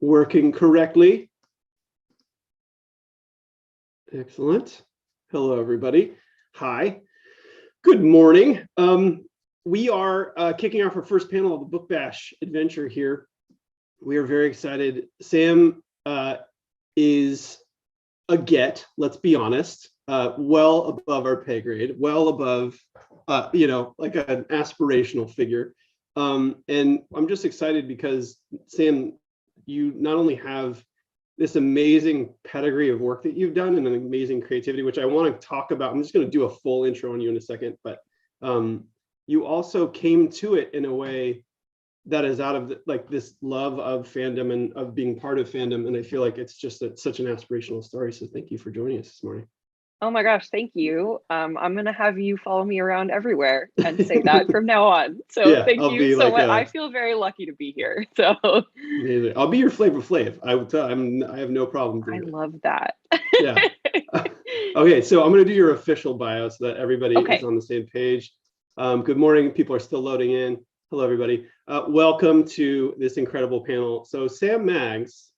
working correctly. Excellent. Hello, everybody. Hi. Good morning. We are kicking off our first panel of the Book Bash adventure here. We are very excited. Sam is a get, let's be honest, well above our pay grade, well above, like an aspirational figure. And I'm just excited because, Sam, you not only have this amazing pedigree of work that you've done and an amazing creativity, which I want to talk about. I'm just going to do a full intro on you in a second, but you also came to it in a way that is out of this love of fandom and of being part of fandom. And I feel like it's just such an aspirational story. So thank you for joining us this morning. Oh my gosh, thank you. I'm going to have you follow me around everywhere and say that from now on. So yeah, thank you so much. I feel very lucky to be here. So amazing. I'll be your Flavor Flav. I have no problem doing it. Love that. Yeah. Okay, so I'm going to do your official bio so that everybody is on the same page. Good morning. People are still loading in. Hello, everybody. Welcome to this incredible panel. So Sam Maggs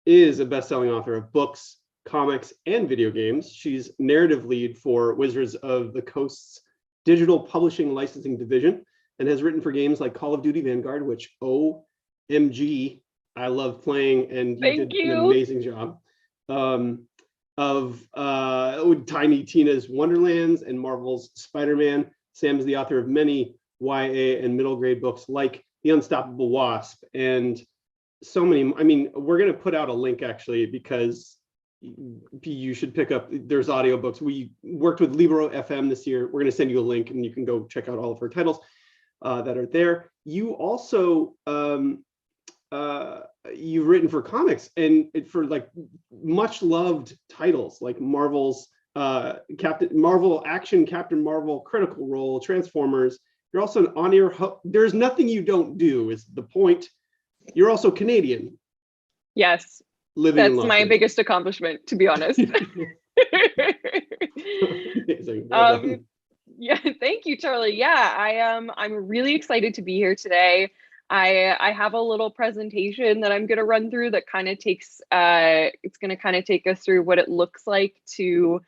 is a best-selling author of books, comics, and video games. She's narrative lead for Wizards of the Coast's digital publishing licensing division and has written for games like Call of Duty Vanguard, which OMG, I love playing, and you did an amazing job. Of Tiny Tina's Wonderlands and Marvel's Spider-Man. Sam is the author of many YA and middle grade books like The Unstoppable Wasp and so many. I mean, we're going to put out a link actually because you should pick up, there's audiobooks. We worked with Libro FM this year. We're going to send you a link and you can go check out all of her titles that are there. You also, you've written for comics and for like much loved titles like Marvel's Captain Marvel, Captain Marvel, Critical Role, Transformers. You're also an on-air there's nothing you don't do is the point. You're also Canadian. Yes. That's my biggest accomplishment, to be honest. Amazing. Well yeah, thank you, Charlie. Yeah, I'm really excited to be here today. I have a little presentation that I'm going to run through that kind of takes it's going to kind of take us through what it looks like to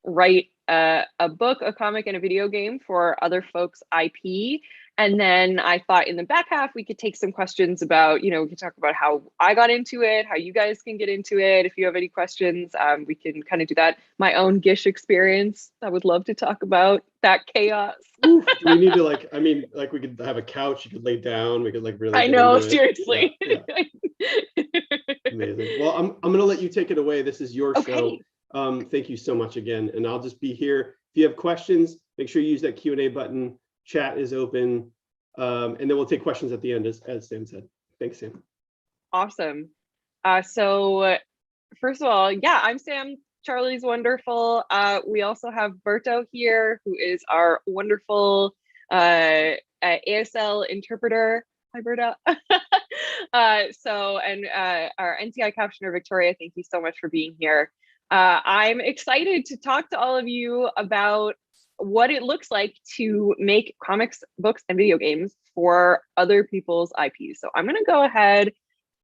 write a book, a comic, and a video game for other folks' IP. And then I thought in the back half, we could take some questions about, we could talk about how I got into it, how you guys can get into it. If you have any questions, we can kind of do that. My own GISH experience, I would love to talk about that chaos. Do we need to we could have a couch, you could lay down, we could really I know, seriously. Yeah. Amazing. Well, I'm going to let you take it away. This is your show. Thank you so much again. And I'll just be here. If you have questions, make sure you use that Q&A button. Chat is open, and then we'll take questions at the end, as Sam said. Thanks, Sam. Awesome. So first of all, yeah, I'm Sam. Charlie's wonderful. We also have Berto here, who is our wonderful ASL interpreter. Hi, Berto. And our NCI captioner, Victoria, thank you so much for being here. I'm excited to talk to all of you about what it looks like to make comics, books, and video games for other people's IPs. So I'm going to go ahead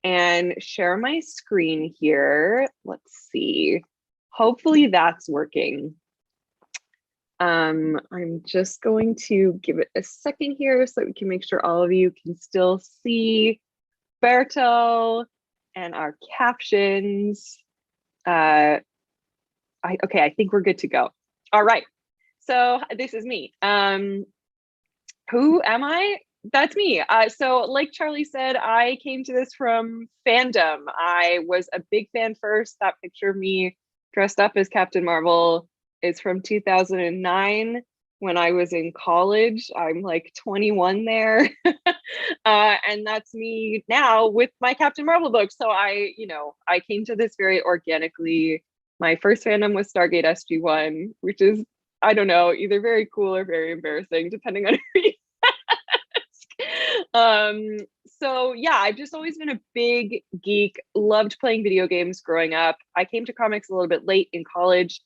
and share my screen here. Let's see. Hopefully that's working. I'm just going to give it a second here so that we can make sure all of you can still see Berto and our captions. I think we're good to go. All right. So this is me. Who am I? That's me. So like Charlie said, I came to this from fandom. I was a big fan first. That picture of me dressed up as Captain Marvel is from 2009 when I was in college. I'm like 21 there. And that's me now with my Captain Marvel book. So I came to this very organically. My first fandom was Stargate SG-1, which is, I don't know, either very cool or very embarrassing, depending on who you ask. So yeah, I've just always been a big geek, loved playing video games growing up. I came to comics a little bit late in college,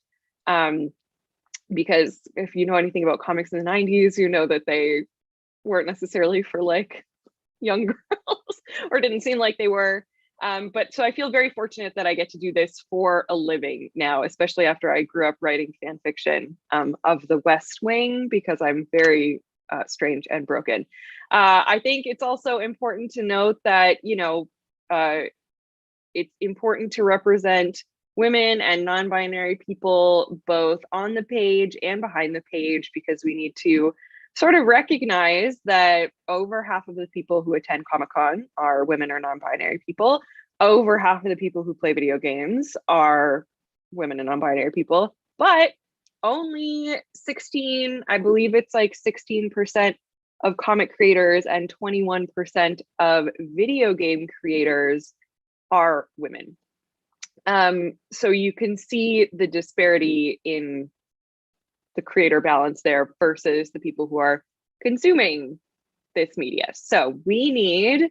because if you know anything about comics in the 90s, you know that they weren't necessarily for like young girls, or didn't seem like they were. But so I feel very fortunate that I get to do this for a living now, especially after I grew up writing fan fiction of the West Wing, because I'm very strange and broken. I think it's also important to note that, you know, it's important to represent women and non-binary people both on the page and behind the page, because we need to sort of recognize that over half of the people who attend Comic-Con are women or non-binary people. Over half of the people who play video games are women and non-binary people, but only 16, I believe it's like 16% of comic creators and 21% of video game creators are women. So you can see the disparity in the creator balance there versus the people who are consuming this media. So we need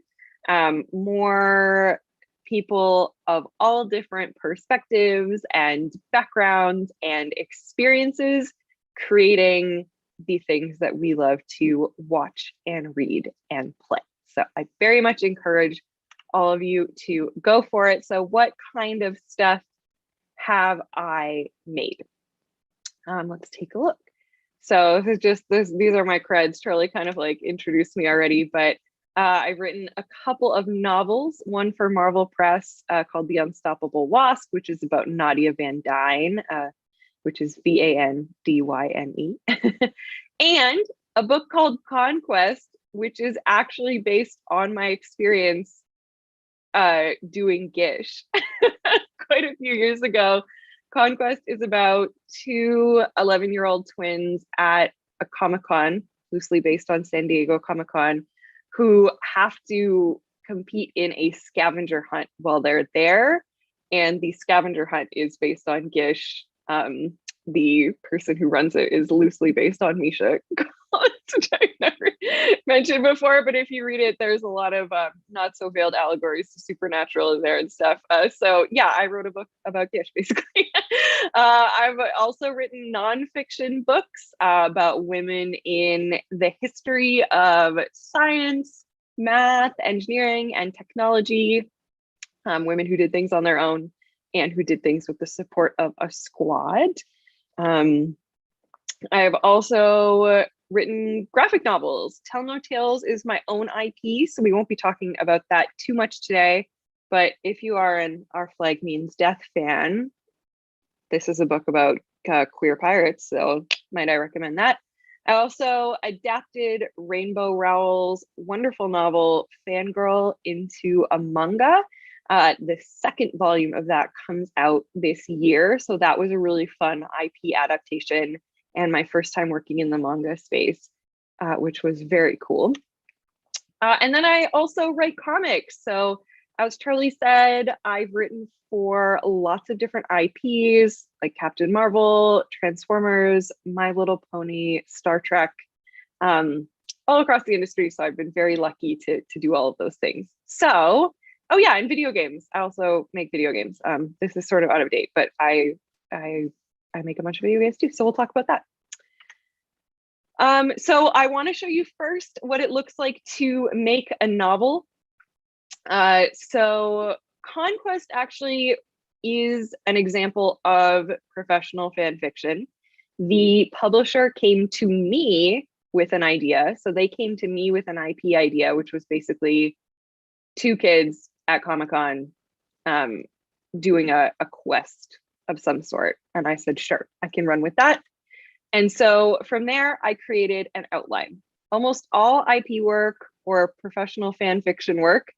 more people of all different perspectives and backgrounds and experiences creating the things that we love to watch and read and play. So I very much encourage all of you to go for it. So what kind of stuff have I made? Let's take a look. So this is just these are my creds. Charlie kind of like introduced me already, but I've written a couple of novels, one for Marvel Press called The Unstoppable Wasp, which is about Nadia Van Dyne, which is Vandyne, and a book called Conquest, which is actually based on my experience doing GISH quite a few years ago. Conquest is about two 11-year-old twins at a Comic-Con, loosely based on San Diego Comic-Con, who have to compete in a scavenger hunt while they're there. And the scavenger hunt is based on GISH. The person who runs it is loosely based on Misha, which I've never mentioned before, but if you read it, there's a lot of not so veiled allegories to supernatural in there and stuff. So yeah, I wrote a book about GISH, basically. I've also written nonfiction books about women in the history of science, math, engineering, and technology, women who did things on their own and who did things with the support of a squad. I've also written graphic novels. Tell No Tales is my own IP, so we won't be talking about that too much today. But if you are an Our Flag Means Death fan, this is a book about queer pirates, so might I recommend that. I also adapted Rainbow Rowell's wonderful novel Fangirl into a manga. The second volume of that comes out this year, so that was a really fun IP adaptation and my first time working in the manga space, which was very cool. And then I also write comics. So as Charlie said, I've written for lots of different IPs like Captain Marvel, Transformers, My Little Pony, Star Trek, all across the industry. So I've been very lucky to do all of those things. So, oh yeah, and video games. I also make video games. This is sort of out of date, but I make a bunch of video games too. So we'll talk about that. So I want to show you first what it looks like to make a novel. So Conquest actually is an example of professional fan fiction. The publisher came to me with an idea. So they came to me with an IP idea, which was basically two kids at Comic-Con doing a quest of some sort. And I said, sure, I can run with that. And so from there, I created an outline. Almost all IP work or professional fan fiction work,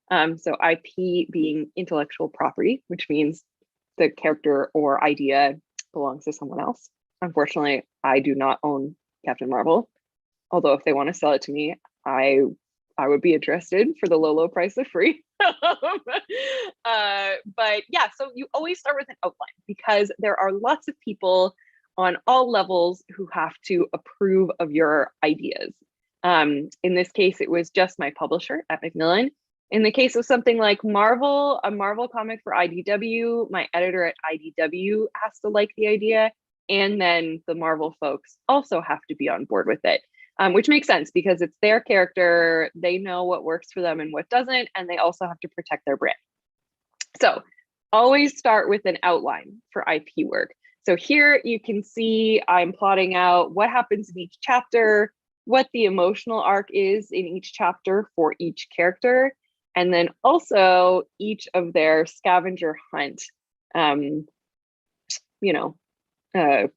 so IP being intellectual property, which means the character or idea belongs to someone else. Unfortunately, I do not own Captain Marvel, although if they want to sell it to me, I would be interested for the low price of free. But yeah, so you always start with an outline because there are lots of people on all levels who have to approve of your ideas. In this case, it was just my publisher at Macmillan. In the case of something like Marvel, a Marvel comic for IDW, my editor at IDW has to like the idea. And then the Marvel folks also have to be on board with it, which makes sense because it's their character. They know what works for them and what doesn't, and they also have to protect their brand. So always start with an outline for IP work. So here you can see I'm plotting out what happens in each chapter, what the emotional arc is in each chapter for each character, and then also each of their scavenger hunt,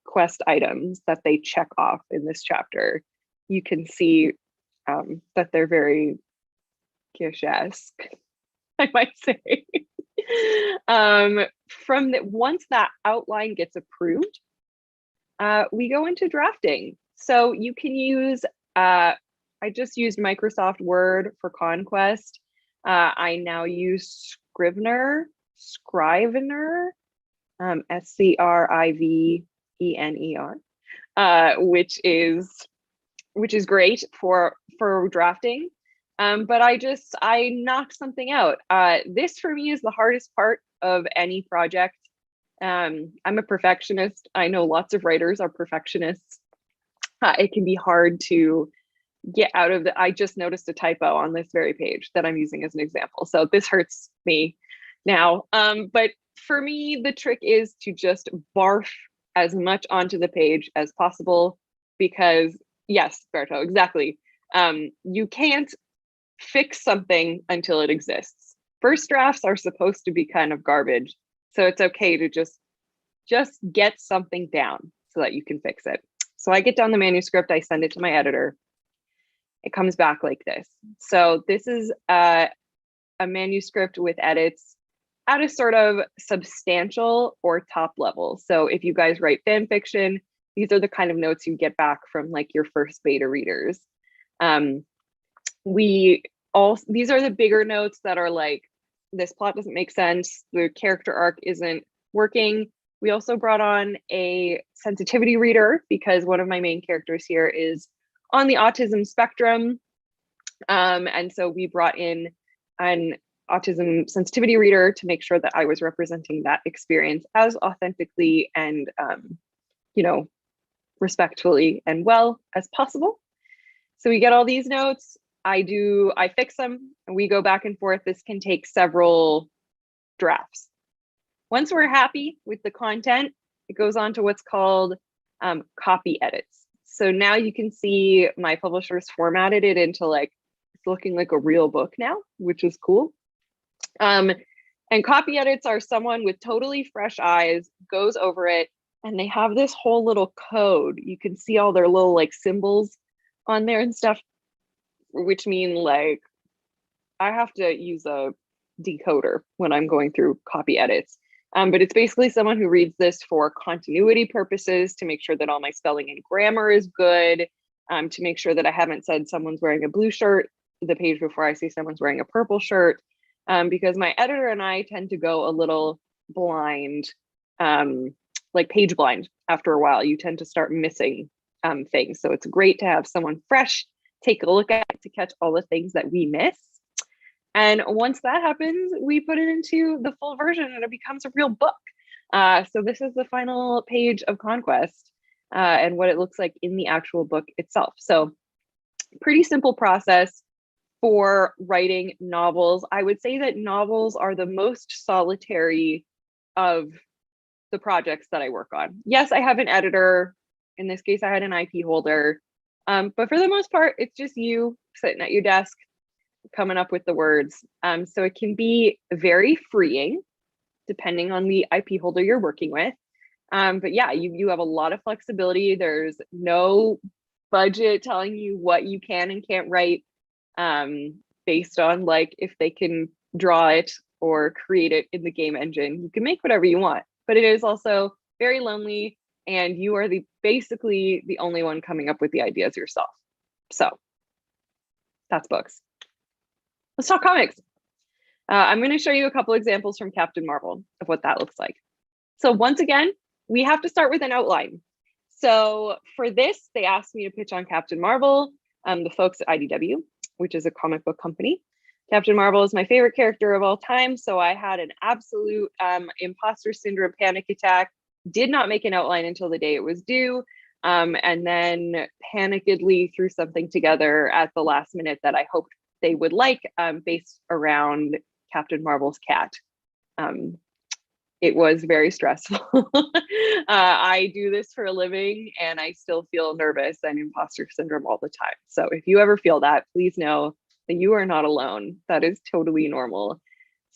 quest items that they check off in this chapter. You can see that they're very GISH-esque, I might say. Once that outline gets approved, we go into drafting. So you can use, I just used Microsoft Word for Conquest. I now use Scrivener, Scrivener, which is great for drafting. But I knocked something out. This for me is the hardest part of any project. I'm a perfectionist. I know lots of writers are perfectionists. It can be hard to get out of I just noticed a typo on this very page that I'm using as an example. So this hurts me now. But for me, the trick is to just barf as much onto the page as possible, because yes, Berto, exactly. You can't fix something until it exists. First drafts are supposed to be kind of garbage. So it's okay to just get something down so that you can fix it. So I get down the manuscript, I send it to my editor. It comes back like this. So this is a manuscript with edits at a sort of substantial or top level. So if you guys write fan fiction, these are the kind of notes you get back from like your first beta readers. These are the bigger notes that are like, this plot doesn't make sense, the character arc isn't working. We also brought on a sensitivity reader because one of my main characters here is on the autism spectrum. And so we brought in an autism sensitivity reader to make sure that I was representing that experience as authentically and, respectfully and well as possible. So we get all these notes. I fix them and we go back and forth. This can take several drafts. Once we're happy with the content, it goes on to what's called copy edits. So now you can see my publisher's formatted it into like, it's looking like a real book now, which is cool. And copy edits are someone with totally fresh eyes goes over it and they have this whole little code. You can see all their little like symbols on there and stuff, which mean like, I have to use a decoder when I'm going through copy edits. But it's basically someone who reads this for continuity purposes, to make sure that all my spelling and grammar is good, to make sure that I haven't said someone's wearing a blue shirt the page before I say someone's wearing a purple shirt, because my editor and I tend to go a little blind, like page blind after a while. You tend to start missing things. So it's great to have someone fresh take a look at it to catch all the things that we miss. And once that happens, we put it into the full version and it becomes a real book. So this is the final page of Conquest and what it looks like in the actual book itself. So pretty simple process for writing novels. I would say that novels are the most solitary of the projects that I work on. Yes, I have an editor. In this case, I had an IP holder. But for the most part, it's just you sitting at your desk, coming up with the words. So it can be very freeing depending on the IP holder you're working with. But yeah, you have a lot of flexibility. There's no budget telling you what you can and can't write based on like if they can draw it or create it in the game engine. You can make whatever you want, but it is also very lonely and you are basically the only one coming up with the ideas yourself. So that's books. Let's talk comics. I'm going to show you a couple examples from Captain Marvel of what that looks like. So once again, we have to start with an outline. So for this, they asked me to pitch on Captain Marvel, the folks at IDW, which is a comic book company. Captain Marvel is my favorite character of all time. So I had an absolute imposter syndrome panic attack, did not make an outline until the day it was due. And then panickedly threw something together at the last minute that I hoped they would like, based around Captain Marvel's cat. It was very stressful. I do this for a living and I still feel nervous and imposter syndrome all the time. So if you ever feel that, please know that you are not alone. That is totally normal.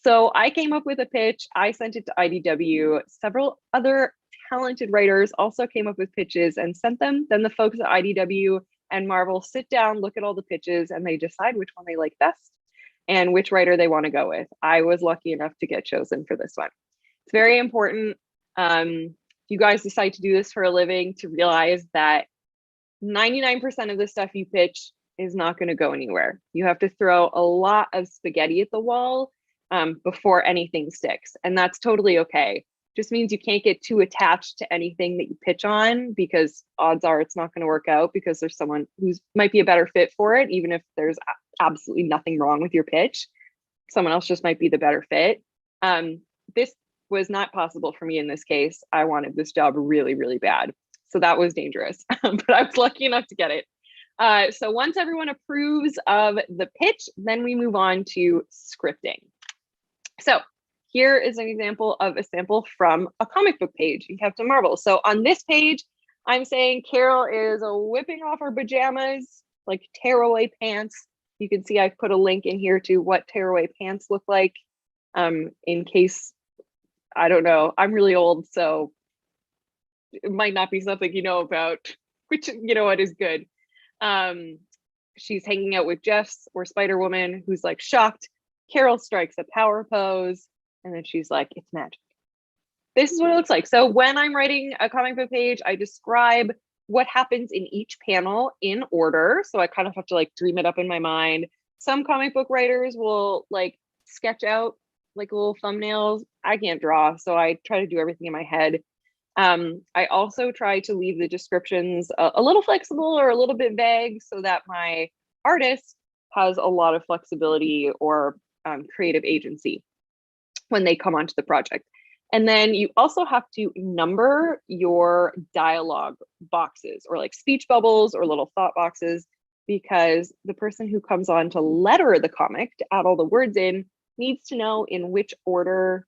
So I came up with a pitch. I sent it to IDW. Several other talented writers also came up with pitches and sent them. Then the folks at IDW and Marvel sit down, look at all the pitches, and they decide which one they like best and which writer they want to go with. I was lucky enough to get chosen for this one. It's very important, if you guys decide to do this for a living, to realize that 99% of the stuff you pitch is not going to go anywhere. You have to throw a lot of spaghetti at the wall before anything sticks. And that's totally okay. Just means you can't get too attached to anything that you pitch on, because odds are it's not going to work out, because there's someone who might be a better fit for it, even if there's absolutely nothing wrong with your pitch. Someone else just might be the better fit. This was not possible for me in this case. I wanted this job really, really bad. So that was dangerous, but I was lucky enough to get it. So once everyone approves of the pitch, then we move on to scripting. So here is an example of a sample from a comic book page in Captain Marvel. So on this page, I'm saying Carol is whipping off her pajamas, like tearaway pants. You can see I've put a link in here to what tearaway pants look like, in case, I don't know, I'm really old, so it might not be something you know about, which, you know what, is good. She's hanging out with Jess or Spider-Woman, who's like shocked. Carol strikes a power pose, and then she's like, it's magic. This is what it looks like. So when I'm writing a comic book page, I describe what happens in each panel in order. So I kind of have to like dream it up in my mind. Some comic book writers will like sketch out like little thumbnails. I can't draw, so I try to do everything in my head. I also try to leave the descriptions a little flexible or a little bit vague, so that my artist has a lot of flexibility or creative agency when they come onto the project. And then you also have to number your dialogue boxes, or like speech bubbles or little thought boxes, because the person who comes on to letter the comic, to add all the words in, needs to know in which order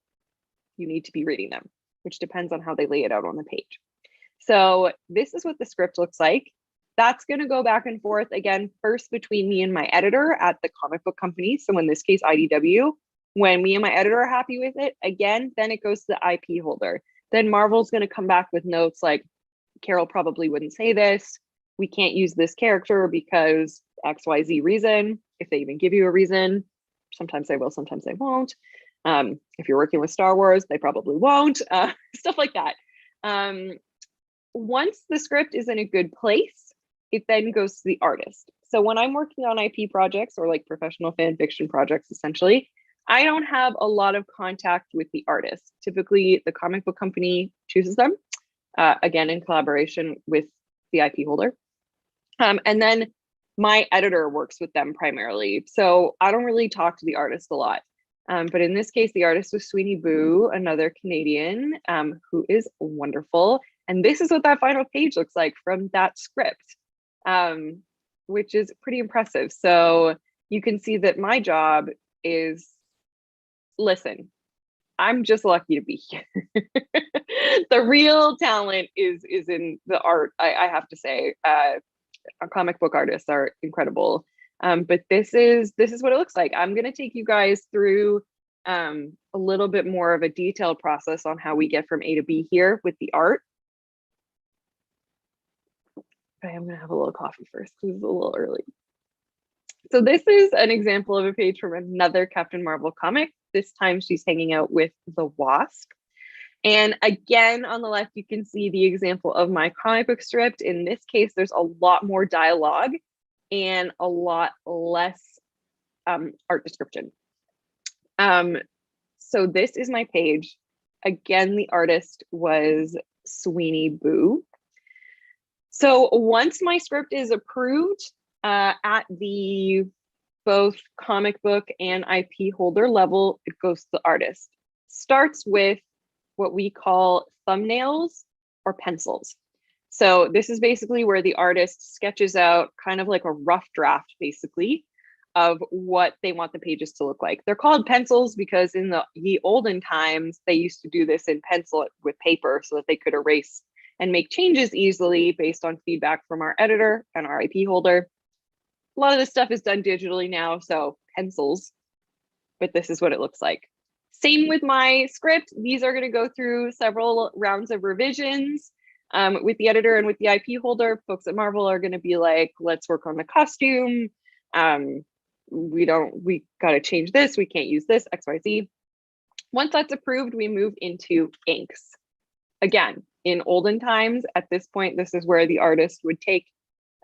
you need to be reading them, which depends on how they lay it out on the page. So this is what the script looks like. That's going to go back and forth again, first between me and my editor at the comic book company. So in this case, IDW. When me and my editor are happy with it, again, then it goes to the IP holder. Then Marvel's going to come back with notes like, Carol probably wouldn't say this. We can't use this character because XYZ reason, if they even give you a reason. Sometimes they will, sometimes they won't. If you're working with Star Wars, they probably won't. Stuff like that. Once the script is in a good place, it then goes to the artist. So when I'm working on IP projects, or like professional fan fiction projects, essentially, I don't have a lot of contact with the artist. Typically, the comic book company chooses them, again, in collaboration with the IP holder. And then my editor works with them primarily. So I don't really talk to the artist a lot. But in this case, the artist was Sweeney Boo, another Canadian, who is wonderful. And this is what that final page looks like from that script, which is pretty impressive. So you can see that my job is, listen, I'm just lucky to be here. The real talent is in the art, I have to say. Our comic book artists are incredible. But this is what it looks like. I'm going to take you guys through a little bit more of a detailed process on how we get from A to B here with the art. Okay, I'm going to have a little coffee first because it's a little early. So this is an example of a page from another Captain Marvel comic. This time she's hanging out with the Wasp. And again, on the left, you can see the example of my comic book script. In this case, there's a lot more dialogue and a lot less art description. So this is my page. Again, the artist was Sweeney Boo. So once my script is approved at the both comic book and IP holder level, it goes to the artist. Starts with what we call thumbnails or pencils. So this is basically where the artist sketches out kind of like a rough draft, basically, of what they want the pages to look like. They're called pencils because in the olden times, they used to do this in pencil with paper so that they could erase and make changes easily based on feedback from our editor and our IP holder. A lot of this stuff is done digitally now, so pencils, but this is what it looks like. Same with my script. These are going to go through several rounds of revisions with the editor and with the IP holder. Folks at Marvel are going to be like, let's work on the costume. We got to change this. We can't use this, XYZ. Once that's approved, we move into inks. Again, in olden times, at this point, this is where the artist would take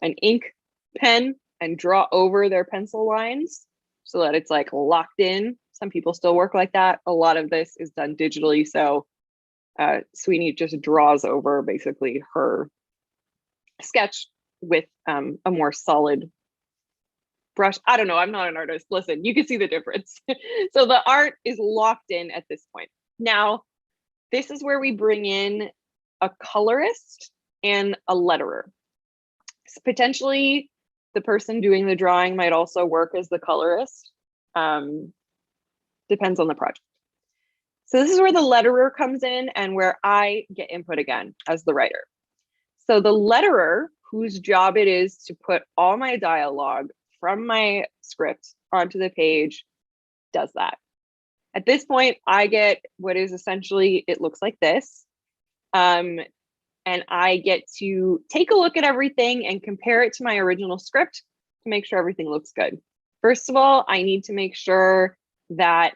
an ink pen and draw over their pencil lines so that it's like locked in. Some people still work like that. A lot of this is done digitally. So Sweeney just draws over basically her sketch with a more solid brush. I don't know, I'm not an artist. Listen, you can see the difference. So the art is locked in at this point. Now, this is where we bring in a colorist and a letterer. So potentially the person doing the drawing might also work as the colorist. Depends on the project. So this is where the letterer comes in and where I get input again as the writer. So the letterer, whose job it is to put all my dialogue from my script onto the page, does that. At this point, I get what is essentially, it looks like this. And I get to take a look at everything and compare it to my original script to make sure everything looks good. First of all, I need to make sure that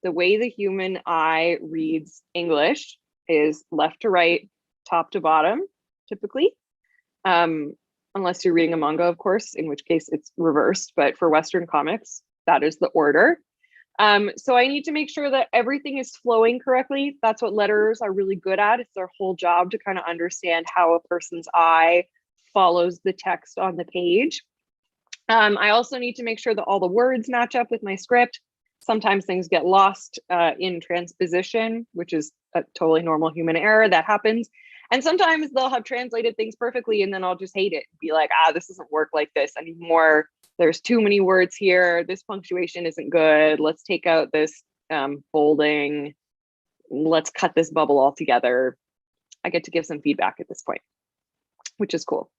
the way the human eye reads English is left to right, top to bottom, typically. Unless you're reading a manga, of course, in which case it's reversed. But for Western comics, that is the order. So I need to make sure that everything is flowing correctly. That's what letterers are really good at. It's their whole job to kind of understand how a person's eye follows the text on the page. I also need to make sure that all the words match up with my script. Sometimes things get lost in transposition, which is a totally normal human error that happens. And sometimes they'll have translated things perfectly and then I'll just hate it. Be like, this doesn't work like this anymore. There's too many words here. This punctuation isn't good. Let's take out this bolding. Let's cut this bubble altogether. I get to give some feedback at this point, which is cool.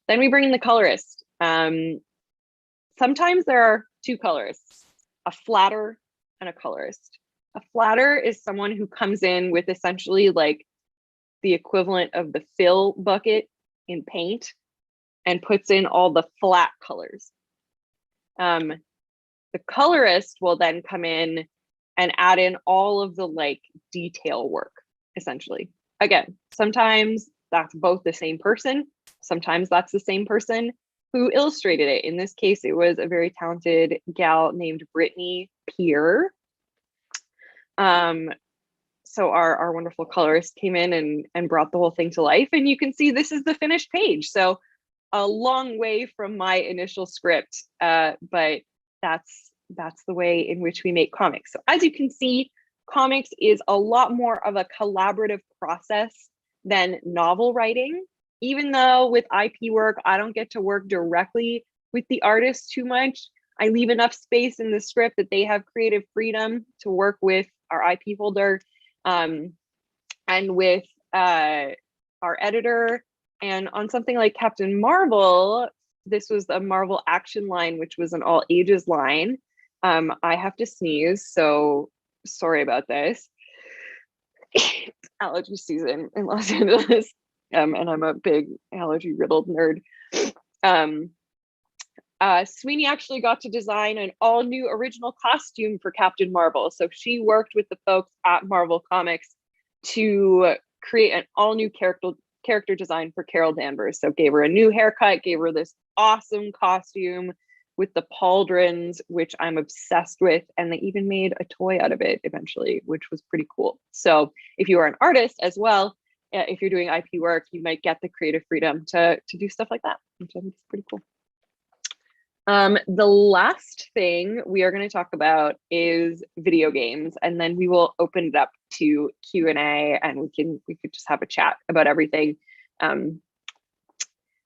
Then we bring in the colorist. Sometimes there are two colorists, a flatter and a colorist. A flatter is someone who comes in with essentially like the equivalent of the fill bucket in paint and puts in all the flat colors. The colorist will then come in and add in all of the like detail work, essentially. Again, sometimes that's both the same person. Sometimes that's the same person who illustrated it. In this case, it was a very talented gal named Brittany Peer. So our wonderful colorist came in and brought the whole thing to life. And you can see this is the finished page. So a long way from my initial script, but that's the way in which we make comics. So as you can see, comics is a lot more of a collaborative process than novel writing. Even though with IP work, I don't get to work directly with the artist too much. I leave enough space in the script that they have creative freedom to work with our IP holder and with our editor. And on something like Captain Marvel, this was a Marvel Action line, which was an all ages line. I have to sneeze, so sorry about this. Allergy season in Los Angeles. And I'm a big allergy riddled nerd. Sweeney actually got to design an all new original costume for Captain Marvel. So she worked with the folks at Marvel Comics to create an all new character design for Carol Danvers. So gave her a new haircut, gave her this awesome costume with the pauldrons, which I'm obsessed with. And they even made a toy out of it eventually, which was pretty cool. So if you are an artist as well, if you're doing IP work, you might get the creative freedom to do stuff like that, which I think is pretty cool. The last thing we are going to talk about is video games, and then we will open it up to Q&A, and we could just have a chat about everything.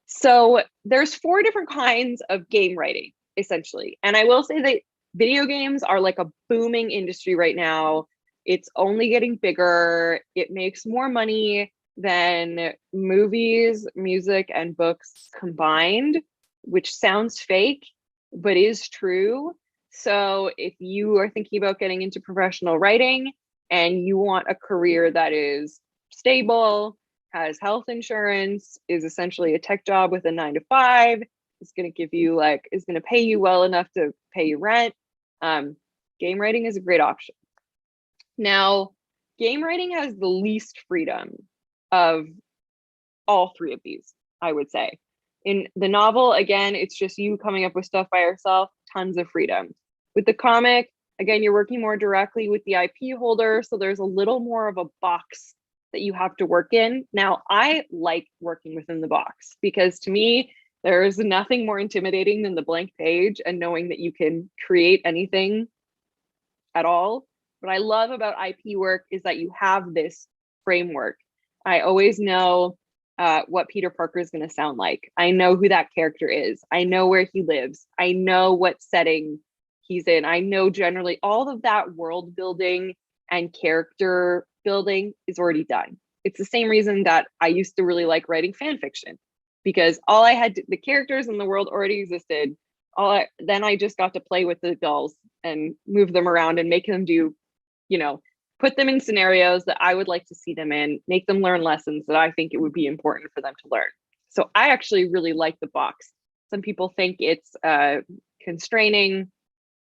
So there's 4 different kinds of game writing. essentially. And I will say that video games are like a booming industry right now. It's only getting bigger. It makes more money than movies, music, and books combined, which sounds fake, but is true. So if you are thinking about getting into professional writing and you want a career that is stable, has health insurance, is essentially a tech job with a 9 to 5, is going to give you like, is going to pay you well enough to pay your rent, game writing is a great option. Now, game writing has the least freedom of all three of these, I would say. In the novel, again, it's just you coming up with stuff by yourself, tons of freedom. With the comic, again, you're working more directly with the IP holder, so there's a little more of a box that you have to work in. Now, I like working within the box because to me, there is nothing more intimidating than the blank page and knowing that you can create anything at all. What I love about IP work is that you have this framework. I always know what Peter Parker is going to sound like. I know who that character is. I know where he lives. I know what setting he's in. I know generally all of that world building and character building is already done. It's the same reason that I used to really like writing fan fiction, because all I had to, the characters in the world already existed. Then I just got to play with the dolls and move them around and make them do, you know, put them in scenarios that I would like to see them in, make them learn lessons that I think it would be important for them to learn. So I actually really like the box. Some people think it's constraining.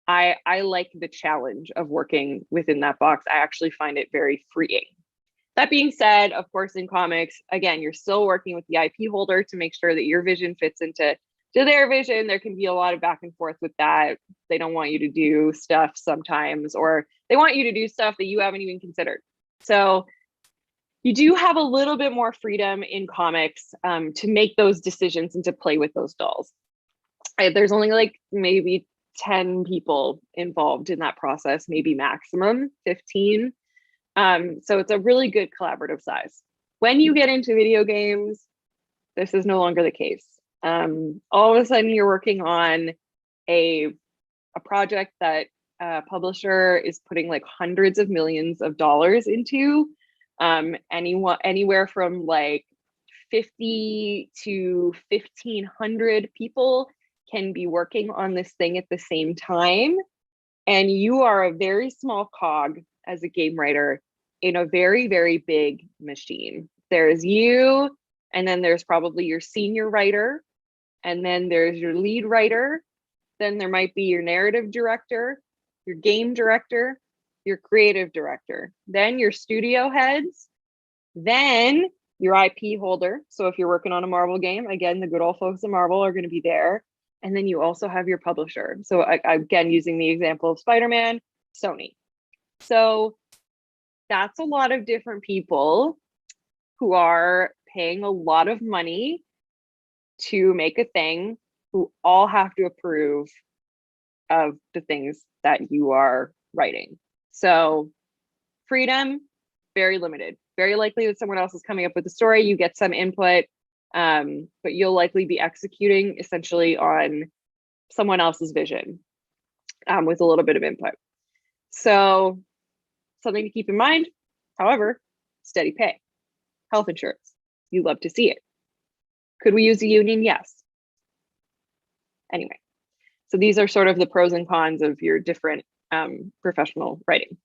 I like the challenge of working within that box. I actually find it very freeing. That being said, of course, in comics, again, you're still working with the IP holder to make sure that your vision fits into their vision. There can be a lot of back and forth with that. They don't want you to do stuff sometimes, or they want you to do stuff that you haven't even considered. So you do have a little bit more freedom in comics to make those decisions and to play with those dolls. There's only like maybe 10 people involved in that process, maybe maximum 15. So it's a really good collaborative size. When you get into video games, this is no longer the case. All of a sudden you're working on a project that a publisher is putting like hundreds of millions of dollars into. Anywhere from like 50 to 1,500 people can be working on this thing at the same time. And you are a very small cog as a game writer in a very, very big machine. There's you, and then there's probably your senior writer, and then there's your lead writer. Then there might be your narrative director, your game director, your creative director, then your studio heads, then your IP holder. So if you're working on a Marvel game, again, the good old folks at Marvel are going to be there. And then you also have your publisher. So again, using the example of Spider-Man, Sony. So that's a lot of different people who are paying a lot of money to make a thing, who all have to approve of the things that you are writing. So freedom, very limited. Very likely that someone else is coming up with the story, you get some input, but you'll likely be executing essentially on someone else's vision with a little bit of input. So something to keep in mind, however, steady pay, health insurance, you love to see it. Could we use a union? Yes. Anyway, so these are sort of the pros and cons of your different professional writing.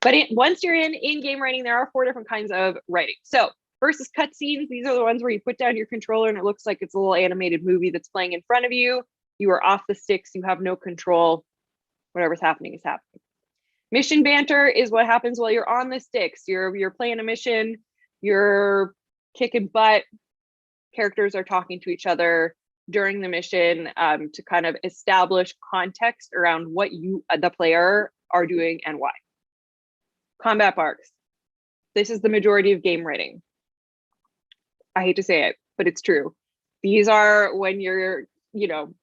But once you're in game writing, there are 4 different kinds of writing. So first is cutscenes. These are the ones where you put down your controller and it looks like it's a little animated movie that's playing in front of you. You are off the sticks. You have no control. Whatever's happening is happening. Mission banter is what happens while you're on the sticks. You're playing a mission. You're kicking butt. Characters are talking to each other during the mission to kind of establish context around what you, the player, are doing and why. Combat arcs. This is the majority of game writing. I hate to say it, but it's true. These are when you're,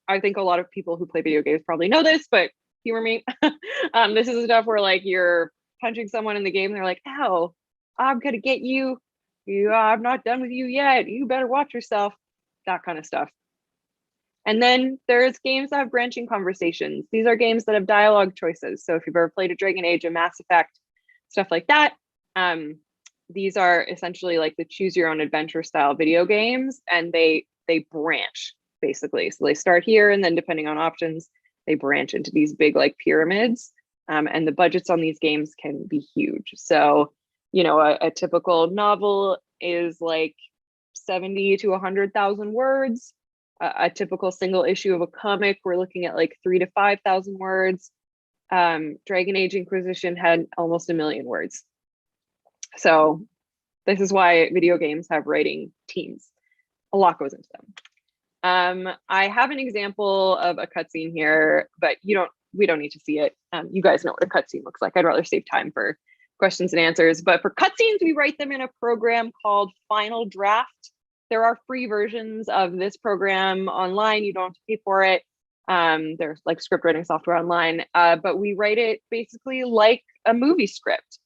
I think a lot of people who play video games probably know this, but humor me. This is the stuff where like you're punching someone in the game and they're like, ow, I'm gonna get you. I'm not done with you yet. You better watch yourself. That kind of stuff. And then there's games that have branching conversations. These are games that have dialogue choices. So if you've ever played a Dragon Age, a Mass Effect, stuff like that, these are essentially like the choose your own adventure style video games, and they branch basically. So they start here, and then depending on options, they branch into these big like pyramids. And the budgets on these games can be huge. So, you know, a typical novel is like 70 to 100,000 words. A typical single issue of a comic, we're looking at like 3,000 to 5,000 words. Dragon Age Inquisition had almost 1 million words. So this is why video games have writing teams. A lot goes into them. I have an example of a cutscene here, but we don't need to see it. You guys know what a cutscene looks like. I'd rather save time for questions and answers. But for cutscenes, we write them in a program called Final Draft. There are free versions of this program online. You don't have to pay for it. There's like script writing software online, but we write it basically like a movie script,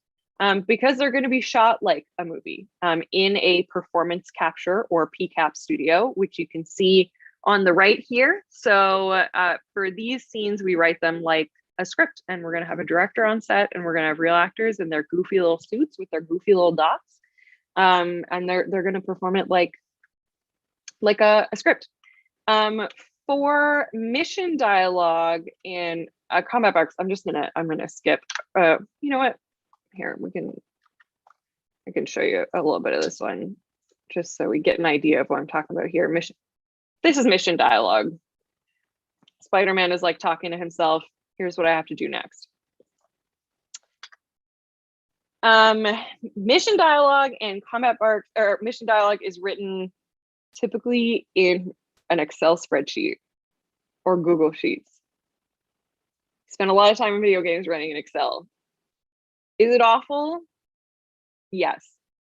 because they're going to be shot like a movie in a performance capture or PCAP studio, which you can see on the right here. So for these scenes, we write them like a script, and we're going to have a director on set, and we're going to have real actors in their goofy little suits with their goofy little dots. And they're going to perform it like a script. For mission dialogue in combat box, I'm gonna skip. You know what? Here I can show you a little bit of this one, just so we get an idea of what I'm talking about here. This is mission dialogue. Spider-Man is like talking to himself. Here's what I have to do next. Mission dialogue and combat box, or mission dialogue, is written typically in an Excel spreadsheet or Google Sheets. Spend a lot of time in video games writing in Excel. Is it awful? Yes,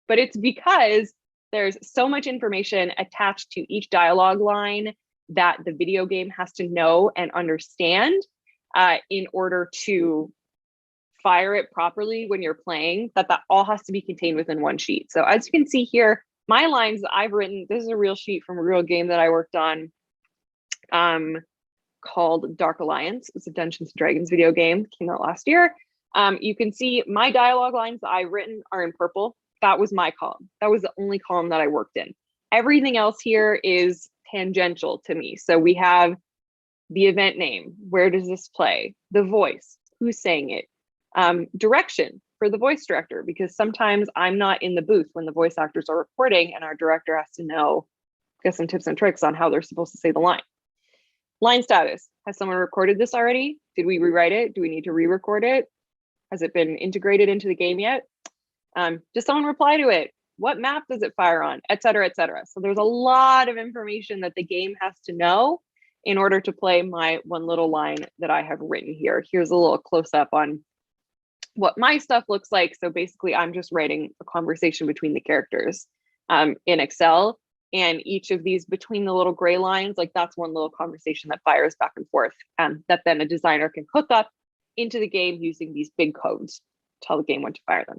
but it's because there's so much information attached to each dialogue line that the video game has to know and understand in order to fire it properly when you're playing, that all has to be contained within one sheet. So as you can see here, my lines that I've written, this is a real sheet from a real game that I worked on called Dark Alliance. It's a Dungeons and Dragons video game, came out last year. You can see my dialogue lines that I've written are in purple. That was my column. That was the only column that I worked in. Everything else here is tangential to me. So we have the event name, where does this play? The voice, who's saying it? Direction for the voice director, because sometimes I'm not in the booth when the voice actors are recording, and our director has to know, get some tips and tricks on how they're supposed to say the line. Line status, has someone recorded this already? Did we rewrite it? Do we need to re-record it? Has it been integrated into the game yet? Does someone reply to it? What map does it fire on? Et cetera, et cetera. So there's a lot of information that the game has to know in order to play my one little line that I have written here. Here's a little close up on what my stuff looks like. So basically I'm just writing a conversation between the characters in Excel, and each of these between the little gray lines, like that's one little conversation that fires back and forth, that then a designer can hook up into the game using these big codes, tell the game when to fire them.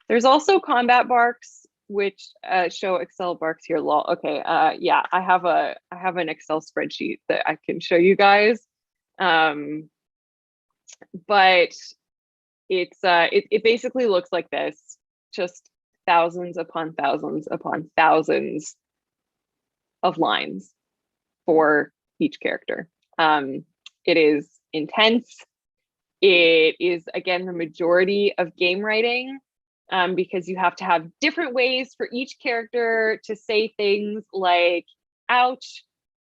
There's also combat barks, which show Excel barks here. Okay, yeah, I have an Excel spreadsheet that I can show you guys, but it basically looks like this, just thousands upon thousands upon thousands of lines for each character. It is intense. It is, again, the majority of game writing, because you have to have different ways for each character to say things like, ouch,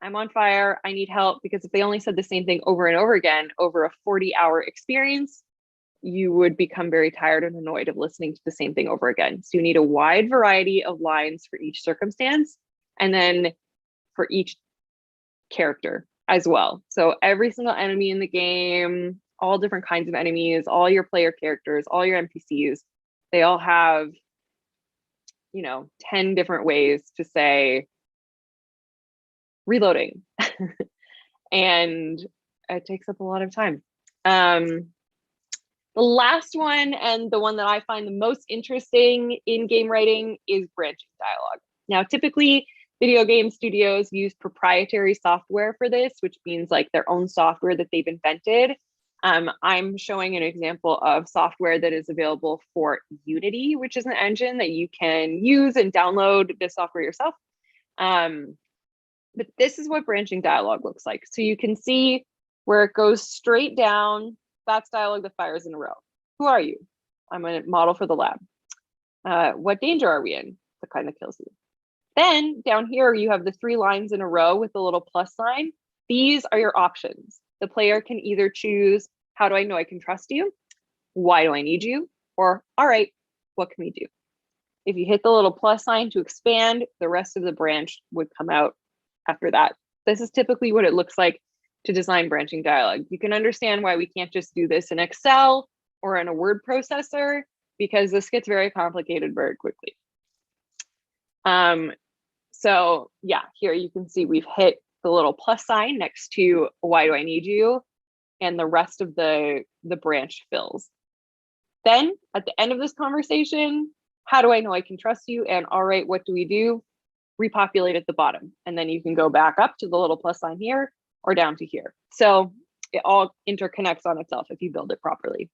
I'm on fire, I need help, because if they only said the same thing over and over again over a 40-hour experience, you would become very tired and annoyed of listening to the same thing over again. So you need a wide variety of lines for each circumstance, and then for each character as well. So every single enemy in the game, all different kinds of enemies, all your player characters, all your NPCs, they all have, 10 different ways to say reloading. And it takes up a lot of time. The last one, and the one that I find the most interesting in game writing, is branching dialogue. Now, typically Video game studios use proprietary software for this, which means like their own software that they've invented. I'm showing an example of software that is available for Unity, which is an engine that you can use and download the software yourself. But this is what branching dialogue looks like. So you can see where it goes straight down. That's dialogue that fires in a row. Who are you? I'm a model for the lab. What danger are we in? The kind that kills you. Then down here, you have the 3 lines in a row with the little plus sign. These are your options. The player can either choose, how do I know I can trust you? Why do I need you? Or, all right, what can we do? If you hit the little plus sign to expand, the rest of the branch would come out after that. This is typically what it looks like to design branching dialogue. You can understand why we can't just do this in Excel or in a word processor, because this gets very complicated very quickly. So yeah, here you can see we've hit the little plus sign next to why do I need you, and the rest of the branch fills. Then at the end of this conversation, how do I know I can trust you? And all right, what do we do? Repopulate at the bottom. And then you can go back up to the little plus sign here or down to here. So it all interconnects on itself if you build it properly.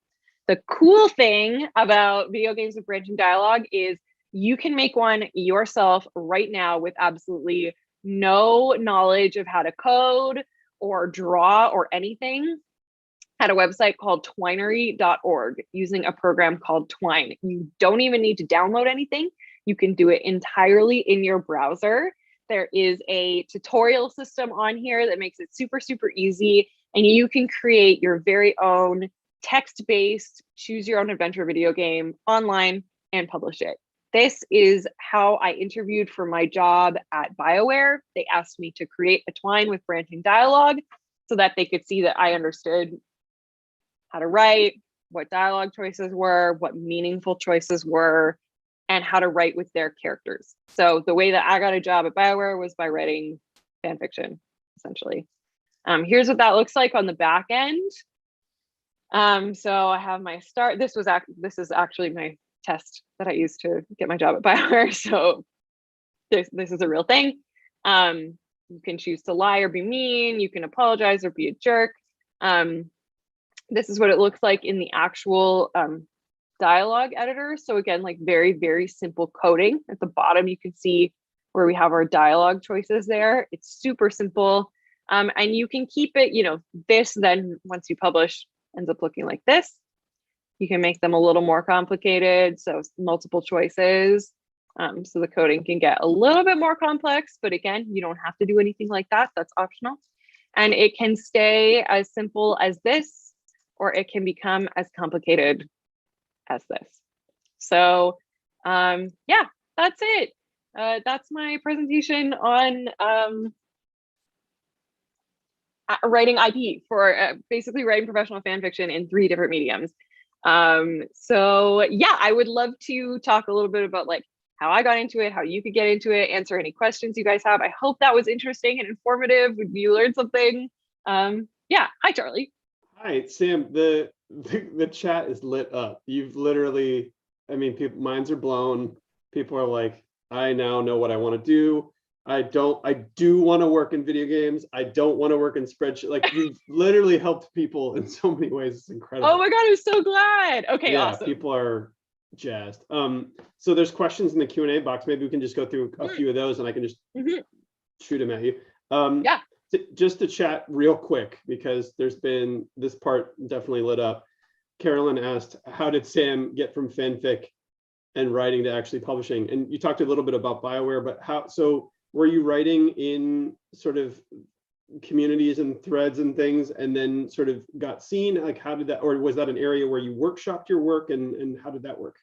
The cool thing about video games with branching dialogue is you can make one yourself right now with absolutely no knowledge of how to code or draw or anything at a website called twinery.org using a program called Twine. You don't even need to download anything. You can do it entirely in your browser. There is a tutorial system on here that makes it super, super easy. And you can create your very own text-based, choose your own adventure video game online and publish it. This is how I interviewed for my job at BioWare. They asked me to create a Twine with branching dialogue so that they could see that I understood how to write, what dialogue choices were, what meaningful choices were, and how to write with their characters. So the way that I got a job at BioWare was by writing fan fiction, essentially. Here's what that looks like on the back end. So I have my start. This is actually my test that I used to get my job at BioWare. So this is a real thing. You can choose to lie or be mean. You can apologize or be a jerk. This is what it looks like in the actual dialogue editor. So again, like very, very simple coding. At the bottom, you can see where we have our dialogue choices there. It's super simple. And you can keep it, this then once you publish ends up looking like this. You can make them a little more complicated. So multiple choices. So the coding can get a little bit more complex, but again, you don't have to do anything like that. That's optional. And it can stay as simple as this, or it can become as complicated as this. So yeah, that's it. That's my presentation on writing IP for basically writing professional fan fiction in 3 different mediums. So yeah, I would love to talk a little bit about like how I got into it, how you could get into it, answer any questions you guys have. I hope that was interesting and informative. You learned something. Yeah, hi Charlie. Hi Sam. The chat is lit up. You've literally, I mean, minds are blown. People are like, I now know what I want to do. I do want to work in video games. I don't want to work in spreadsheet. Like you've literally helped people in so many ways. It's incredible. Oh my God, I'm so glad. Okay, yeah, awesome. People are jazzed. So there's questions in the Q&A box. Maybe we can just go through a few of those and I can just shoot them at you. Yeah. Just to chat real quick, because there's been this part definitely lit up. Carolyn asked, how did Sam get from fanfic and writing to actually publishing? And you talked a little bit about BioWare, but so were you writing in sort of communities and threads and things and then sort of got seen? Like how did that, or was that an area where you workshopped your work, and how did that work?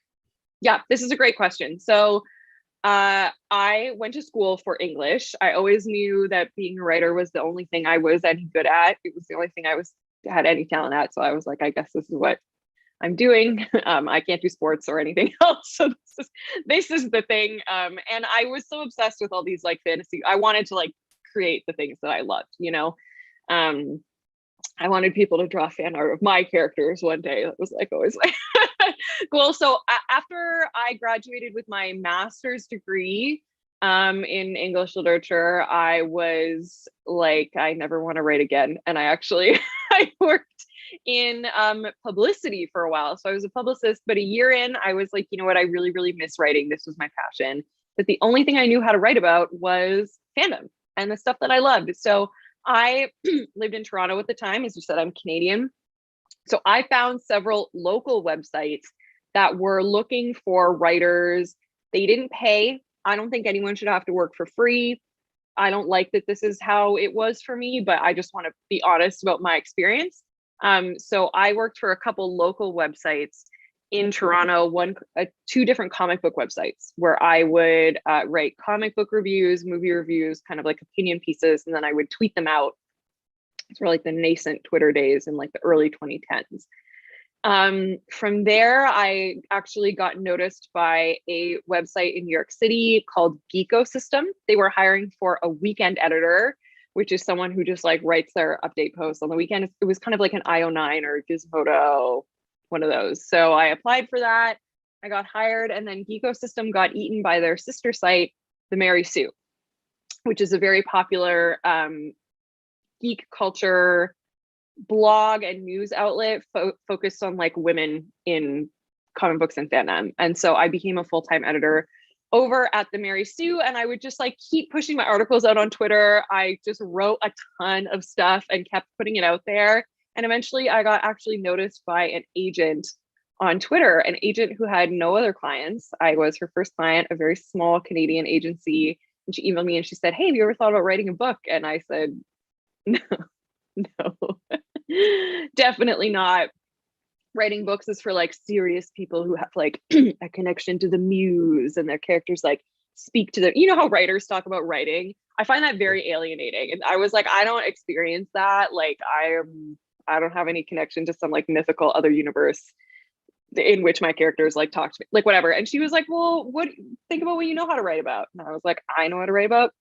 Yeah, this is a great question. So I went to school for English. I always knew that being a writer was the only thing I was any good at. It was the only thing I had any talent at. So I was like, I guess this is what I'm doing. I can't do sports or anything else. So this is the thing. And I was so obsessed with all these like fantasy. I wanted to like create the things that I loved, I wanted people to draw fan art of my characters one day. That was like always like cool. So after I graduated with my master's degree, in English literature. I was like, I never want to write again. And I actually, I worked in publicity for a while. So I was a publicist, but a year in, I was like, you know what, I really, really miss writing. This was my passion. But the only thing I knew how to write about was fandom and the stuff that I loved. So I lived in Toronto at the time. As you said, I'm Canadian. So I found several local websites that were looking for writers. They didn't pay. I don't think anyone should have to work for free. I don't like that this is how it was for me, but I just want to be honest about my experience. So I worked for a couple local websites in Toronto, two different comic book websites where I would write comic book reviews, movie reviews, kind of like opinion pieces, and then I would tweet them out. It's like the nascent Twitter days in like the early 2010s. From there, I actually got noticed by a website in New York City called Geekosystem. They were hiring for a weekend editor, which is someone who just like writes their update posts on the weekend. It was kind of like an IO9 or Gizmodo, one of those. So I applied for that. I got hired, and then Geekosystem got eaten by their sister site, the Mary Sue, which is a very popular geek culture blog and news outlet focused on like women in comic books and fandom. And so I became a full-time editor over at the Mary Sue, and I would just like keep pushing my articles out on Twitter. I just wrote a ton of stuff and kept putting it out there. And eventually I got actually noticed by an agent on Twitter, an agent who had no other clients. I was her first client, a very small Canadian agency. And she emailed me and she said, "Hey, have you ever thought about writing a book?" And I said, no, definitely not. Writing books is for like serious people who have like a connection to the muse and their characters like speak to them. You know how writers talk about writing? I find that very alienating. And I was like, I don't experience that. Like I don't have any connection to some like mythical other universe in which my characters like talk to me, like whatever. And she was like, well, think about what you know how to write about. And I was like, I know how to write about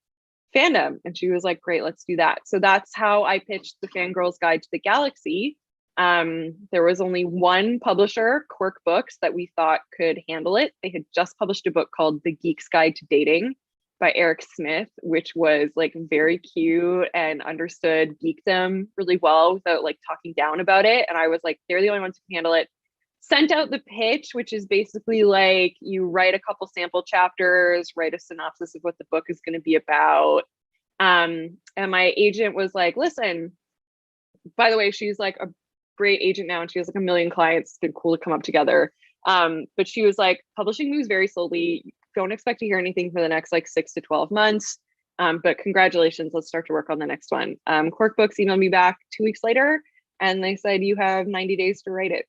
fandom. And she was like, great, let's do that. So that's how I pitched the Fangirl's Guide to the Galaxy. There was only one publisher, Quirk Books, that we thought could handle it. They had just published a book called The Geek's Guide to Dating by Eric Smith, which was like very cute and understood geekdom really well without like talking down about it. And I was like, they're the only ones who can handle it. Sent out the pitch, which is basically like you write a couple sample chapters, write a synopsis of what the book is going to be about. And my agent was like, listen, by the way, she's like a great agent now and she has like a million clients. It's been cool to come up together. But she was like, publishing moves very slowly. Don't expect to hear anything for the next like 6 to 12 months. But congratulations, let's start to work on the next one. Quirk Books emailed me back 2 weeks later and they said, you have 90 days to write it.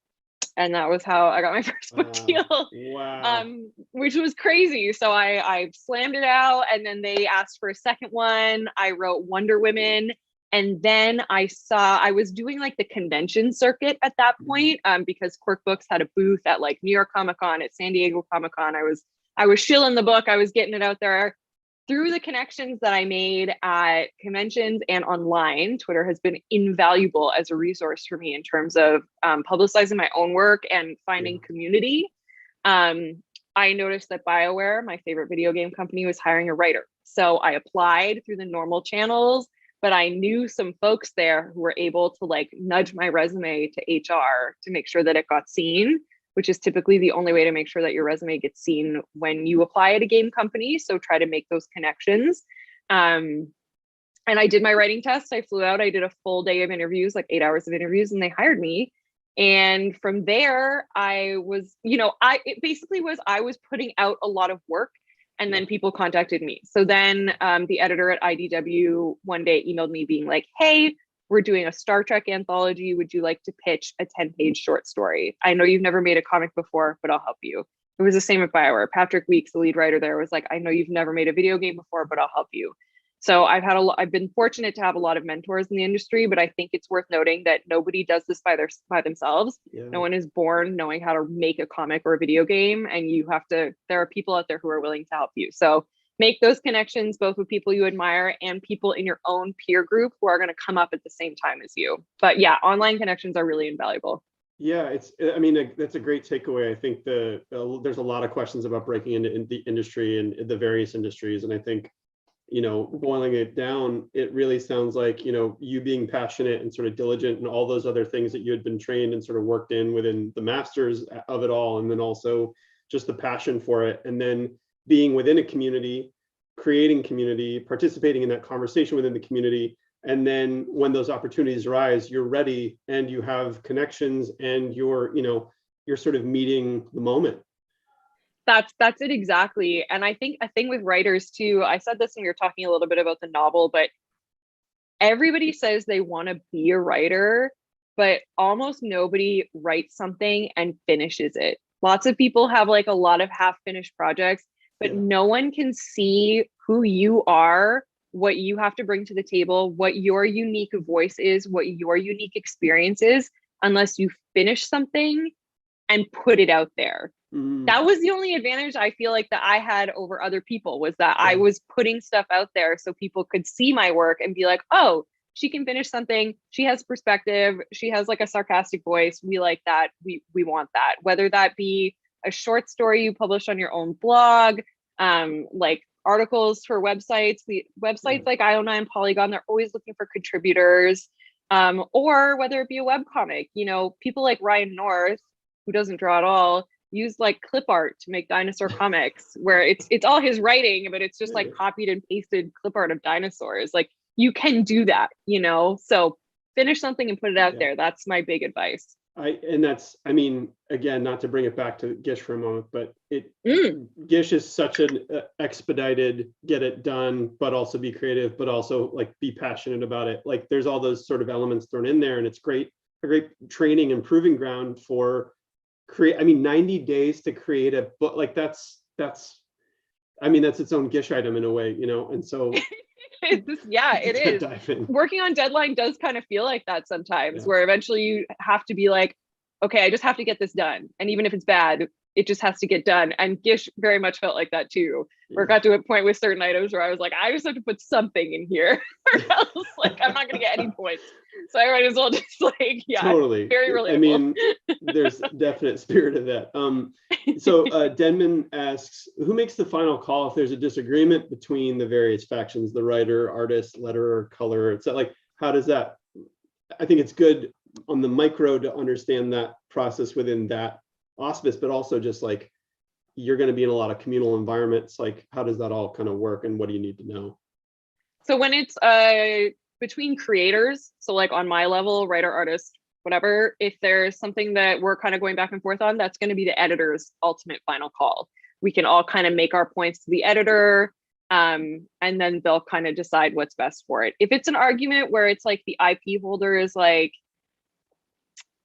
And that was how I got my first book deal. Wow. Which was crazy. So I slammed it out and then they asked for a second one. I wrote Wonder Women. And then I was doing like the convention circuit at that point because Quirk Books had a booth at like New York Comic Con, at San Diego Comic Con. I was shilling the book. I was getting it out there. Through the connections that I made at conventions and online, Twitter has been invaluable as a resource for me in terms of publicizing my own work and finding community. I noticed that BioWare, my favorite video game company, was hiring a writer. So I applied through the normal channels, but I knew some folks there who were able to like nudge my resume to HR to make sure that it got seen, which is typically the only way to make sure that your resume gets seen when you apply at a game company. So try to make those connections. And I did my writing test. I flew out, I did a full day of interviews, like 8 hours of interviews, and they hired me. And from there, I was putting out a lot of work and then people contacted me. So then the editor at IDW one day emailed me being like, hey, we're doing a Star Trek anthology. Would you like to pitch a 10-page short story? I know you've never made a comic before, but I'll help you. It was the same at BioWare. Patrick Weeks, the lead writer there, was like, I know you've never made a video game before, but I'll help you. So I've been fortunate to have a lot of mentors in the industry, but I think it's worth noting that nobody does this by themselves. Yeah. No one is born knowing how to make a comic or a video game, and there are people out there who are willing to help you. So make those connections both with people you admire and people in your own peer group who are going to come up at the same time as you. But yeah, online connections are really invaluable. Yeah, I mean, that's a great takeaway. I think there's a lot of questions about breaking into in the industry and the various industries. And I think, boiling it down, it really sounds like, you being passionate and sort of diligent and all those other things that you had been trained and sort of worked in within the masters of it all. And then also just the passion for it. And then being within a community, creating community, participating in that conversation within the community. And then when those opportunities arise, you're ready and you have connections and you're sort of meeting the moment. That's it exactly. And I think a thing with writers too, I said this when you were talking a little bit about the novel, but everybody says they want to be a writer, but almost nobody writes something and finishes it. Lots of people have like a lot of half-finished projects, but no one can see who you are, what you have to bring to the table, what your unique voice is, what your unique experience is, unless you finish something and put it out there. That was the only advantage I feel like that I had over other people, was that I was putting stuff out there so people could see my work and be like, oh, she can finish something. She has perspective. She has like a sarcastic voice. We like that. We want that. Whether that be a short story you publish on your own blog, like articles for websites. The websites like IO9 Polygon, they're always looking for contributors. Or whether it be a webcomic, people like Ryan North, who doesn't draw at all, use like clip art to make dinosaur comics where it's all his writing, but it's just like copied and pasted clip art of dinosaurs. Like, you can do that, so finish something and put it out there. That's my big advice. I mean, again, not to bring it back to GISH for a moment, but GISH is such an expedited, get it done, but also be creative, but also like be passionate about it. Like, there's all those sort of elements thrown in there, and it's a great training and proving ground for 90 days to create a book. Like that's its own GISH item in a way, and so it is. Working on deadline does kind of feel like that sometimes, where eventually you have to be like, okay, I just have to get this done. And even if it's bad, it just has to get done. And GISH very much felt like that too, where it got to a point with certain items where I was like, I just have to put something in here or else like I'm not going to get any points. So I might as well just like, totally. Very relatable. I mean, there's definite spirit of that. So Denman asks, who makes the final call if there's a disagreement between the various factions, the writer, artist, letterer, colorer? It's like, how does that, I think it's good on the micro to understand that process within that auspice, but also just like, you're going to be in a lot of communal environments. Like, how does that all kind of work and what do you need to know? So when it's between creators, so like on my level, writer, artist, whatever, if there's something that we're kind of going back and forth on, that's going to be the editor's ultimate final call. We can all kind of make our points to the editor, and then they'll kind of decide what's best for it. If it's an argument where it's like the IP holder is like,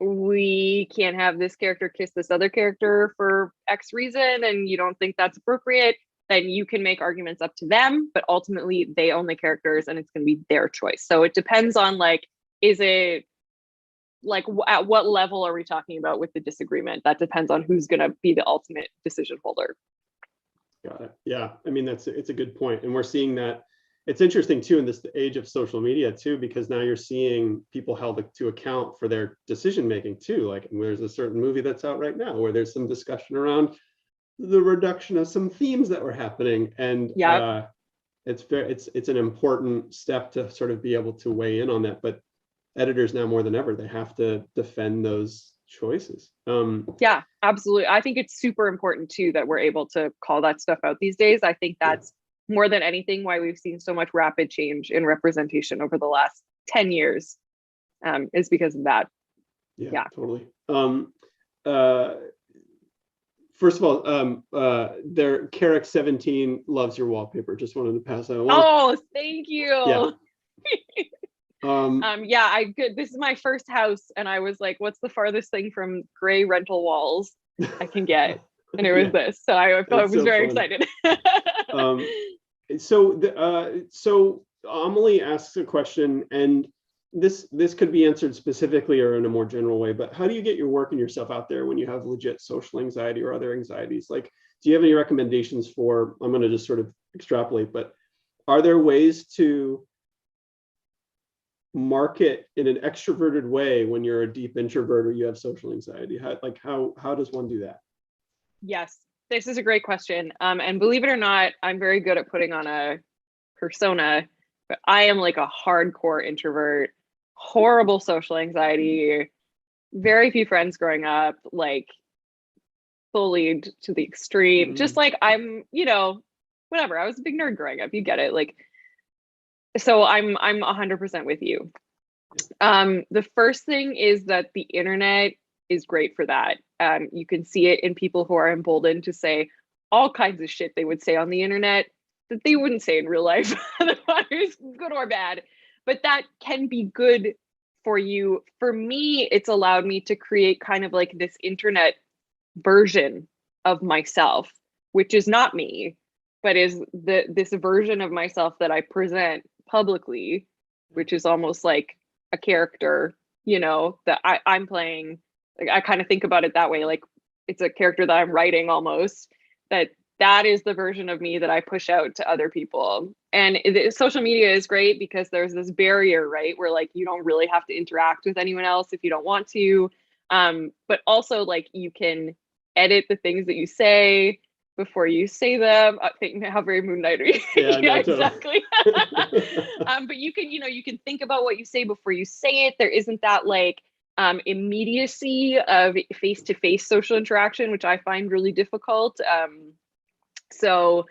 we can't have this character kiss this other character for X reason, and you don't think that's appropriate, then you can make arguments up to them, but ultimately they own the characters and it's going to be their choice. So it depends on like, is it like, at what level are we talking about with the disagreement? That depends on who's going to be the ultimate decision holder. Got it. Yeah. I mean, it's a good point. And we're seeing that. It's interesting too, in this age of social media too, because now you're seeing people held to account for their decision-making too. Like, there's a certain movie that's out right now where there's some discussion around the reduction of some themes that were happening, and it's an important step to sort of be able to weigh in on that. But editors now more than ever, they have to defend those choices. Yeah, absolutely. I think it's super important too that we're able to call that stuff out these days. I think that's more than anything why we've seen so much rapid change in representation over the last 10 years, is because of that. Yeah. Totally. First of all, Carrick 17 loves your wallpaper. Just wanted to pass that along. Oh, thank you. Yeah. This is my first house, and I was like, what's the farthest thing from gray rental walls I can get? And it was this. So I was so very excited. So Amelie asks a question, and this could be answered specifically or in a more general way, but how do you get your work and yourself out there when you have legit social anxiety or other anxieties? Like, do you have any recommendations for, I'm going to just sort of extrapolate, but are there ways to market in an extroverted way when you're a deep introvert or you have social anxiety? How does one do that? Yes, this is a great question. And believe it or not, I'm very good at putting on a persona, but I am like a hardcore introvert, horrible social anxiety, very few friends growing up, like bullied to the extreme. Just like I'm, whatever. I was a big nerd growing up. You get it. Like, so I'm 100% with you. The first thing is that the internet is great for that. You can see it in people who are emboldened to say all kinds of shit they would say on the internet that they wouldn't say in real life, otherwise, good or bad. But that can be good for you. For me, it's allowed me to create kind of like this internet version of myself, which is not me, but is this version of myself that I present publicly, which is almost like a character, that I'm playing. Like, I kind of think about it that way, like it's a character that I'm writing almost, that is the version of me that I push out to other people. And social media is great because there's this barrier, right? Where like you don't really have to interact with anyone else if you don't want to. But also like you can edit the things that you say before you say them. How very Moon Knight are you? Yeah, Yeah, totally. exactly. But you can think about what you say before you say it. There isn't that like immediacy of face-to-face social interaction, which I find really difficult. So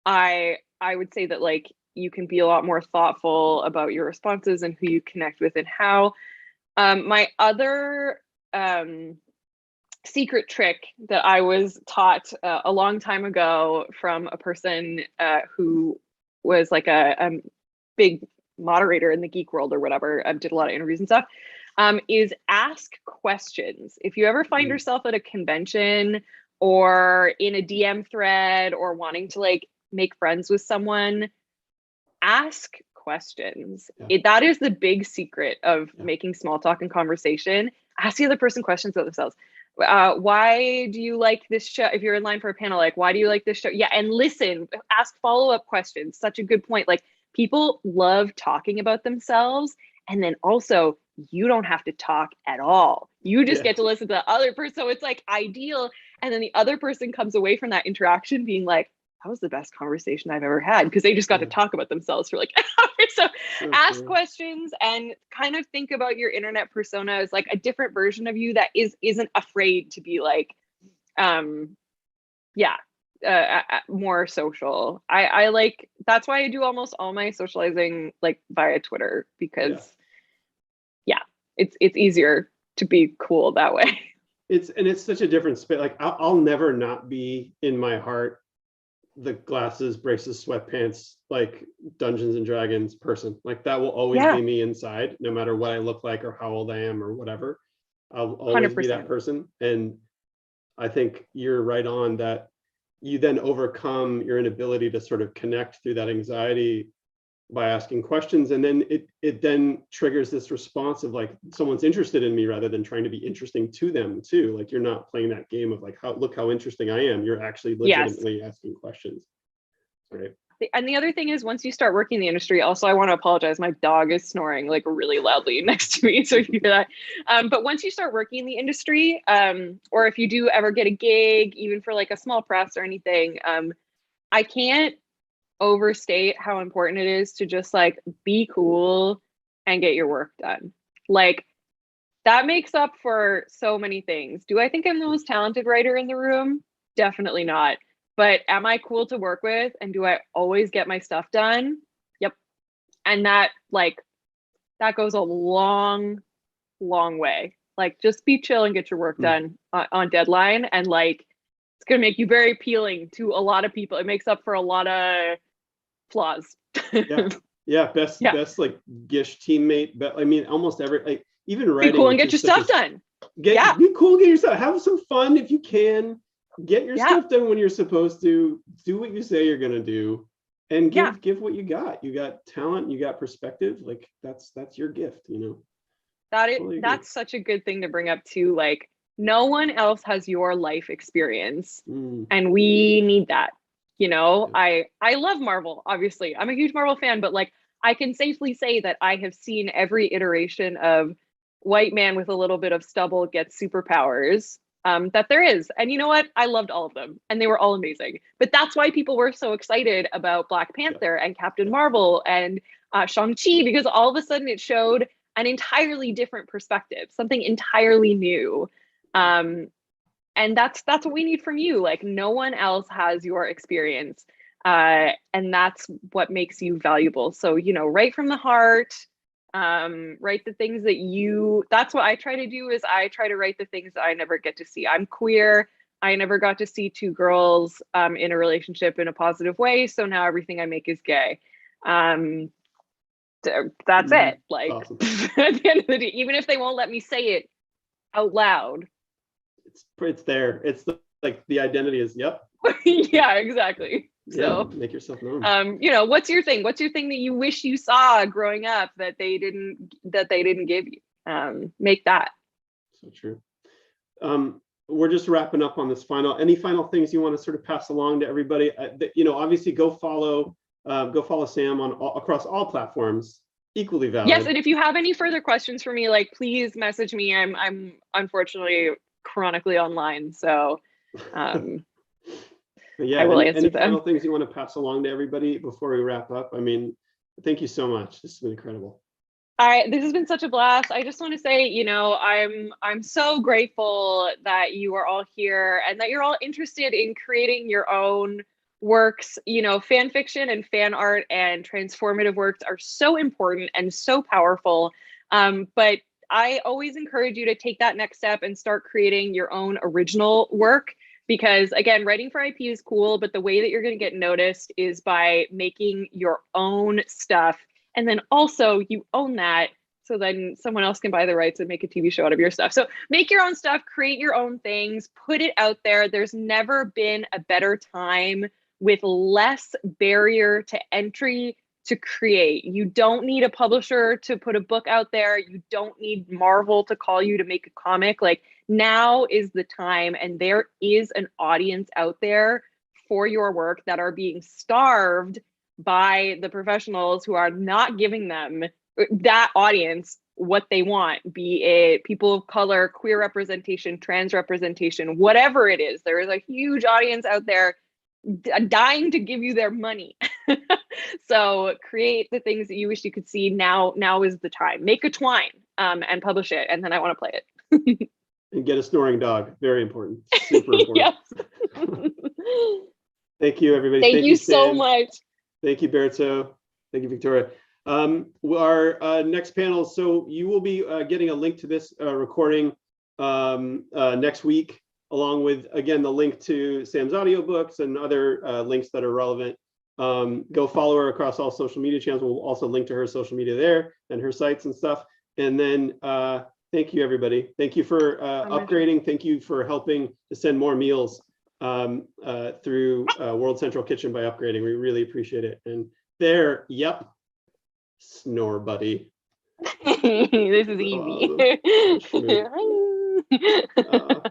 I would say that like you can be a lot more thoughtful about your responses and who you connect with and how. My other secret trick that I was taught a long time ago from a person who was like a big moderator in the geek world or whatever, did a lot of interviews and stuff, is ask questions. If you ever find yourself at a convention or in a DM thread or wanting to like make friends with someone, ask questions. That is the big secret of making small talk and conversation. Ask the other person questions about themselves. Why do you like this show? If you're in line for a panel, like, why do you like this show? Yeah, and listen, ask follow-up questions. Such a good point. Like, people love talking about themselves. And then also, you don't have to talk at all. You just get to listen to the other person. So it's like ideal. And then the other person comes away from that interaction being like, that was the best conversation I've ever had, because they just got to talk about themselves for like an hour. So ask questions and kind of think about your internet persona as like a different version of you that isn't afraid to be like, more social. I like, that's why I do almost all my socializing like via Twitter, because it's easier to be cool that way. It's such a different space. Like I'll never not be in my heart the glasses, braces, sweatpants, like Dungeons and Dragons person. Like that will always be me inside, no matter what I look like or how old I am or whatever. I'll always 100%. Be that person. And I think you're right on that. You then overcome your inability to sort of connect through that anxiety by asking questions, and then it then triggers this response of like someone's interested in me rather than trying to be interesting to them too. Like you're not playing that game of like, look how interesting I am. You're actually legitimately asking questions. Right. And the other thing is, once you start working in the industry, also I want to apologize, my dog is snoring like really loudly next to me, so if you hear that. But once you start working in the industry, or if you do ever get a gig, even for like a small press or anything, I can't overstate how important it is to just like be cool and get your work done. Like that makes up for so many things. Do I think I'm the most talented writer in the room? Definitely not. But am I cool to work with? And do I always get my stuff done? Yep. And that goes a long, long way. Like just be chill and get your work done on deadline. And like, it's going to make you very appealing to a lot of people. It makes up for a lot of flaws. Best like GISH teammate. But I mean, almost every, like even writing. Be cool and get your stuff done. Be cool, get your stuff. Have some fun if you can. Get your stuff done when you're supposed to. Do what you say you're gonna do, and give what you got. You got talent. You got perspective. Like that's your gift. That's such a good thing to bring up too. Like no one else has your life experience, and we need that. I love Marvel, obviously. I'm a huge Marvel fan, but like I can safely say that I have seen every iteration of white man with a little bit of stubble gets superpowers that there is. And you know what? I loved all of them and they were all amazing. But that's why people were so excited about Black Panther and Captain Marvel and Shang-Chi, because all of a sudden it showed an entirely different perspective, something entirely new. And that's what we need from you. Like, no one else has your experience. And that's what makes you valuable. So, you know, write from the heart, write the things that that's what I try to do, is I try to write the things that I never get to see. I'm queer. I never got to see two girls in a relationship in a positive way. So now everything I make is gay. That's it. Like, awesome. At the end of the day, even if they won't let me say it out loud, it's there. It's like the identity is, yep. Yeah, exactly. So yeah, make yourself known. You know, what's your thing? What's your thing that you wish you saw growing up that they didn't give you? Make that. So true. We're just wrapping up on this any final things you want to sort of pass along to everybody? You know, obviously go follow Sam across all platforms, equally valid. Yes, and if you have any further questions for me, like, please message me. I'm unfortunately chronically online, so yeah, I will answer any them. final things you want to pass along to everybody before we wrap up? I mean, thank you so much. This has been incredible. This has been such a blast. I just want to say, you know, I'm so grateful that you are all here and that you're all interested in creating your own works. You know, fan fiction and fan art and transformative works are so important and so powerful. But I always encourage you to take that next step and start creating your own original work. Because again, writing for IP is cool, but the way that you're going to get noticed is by making your own stuff. And then also you own that, so then someone else can buy the rights and make a TV show out of your stuff. So make your own stuff, create your own things, put it out there. There's never been a better time with less barrier to entry to create. You don't need a publisher to put a book out there. You don't need Marvel to call you to make a comic. Like, now is the time, and there is an audience out there for your work that are being starved by the professionals who are not giving them, that audience, what they want, be it people of color, queer representation, trans representation, whatever it is. There is a huge audience out there dying to give you their money. So create the things that you wish you could see. Now is the time. Make a twine and publish it, and then I want to play it. And get a snoring dog. Very important. Super important. Yes. Thank you, everybody. Thank you so much. Thank you, Berto. Thank you, Victoria. Our next panel, so you will be getting a link to this recording next week, along with, again, the link to Sam's audiobooks and other links that are relevant. Go follow her across all social media channels. We'll also link to her social media there and her sites and stuff. And then thank you, everybody. Thank you for upgrading. Thank you for helping to send more meals through World Central Kitchen by upgrading. We really appreciate it. And there, yep, snore buddy. This is easy. Awesome.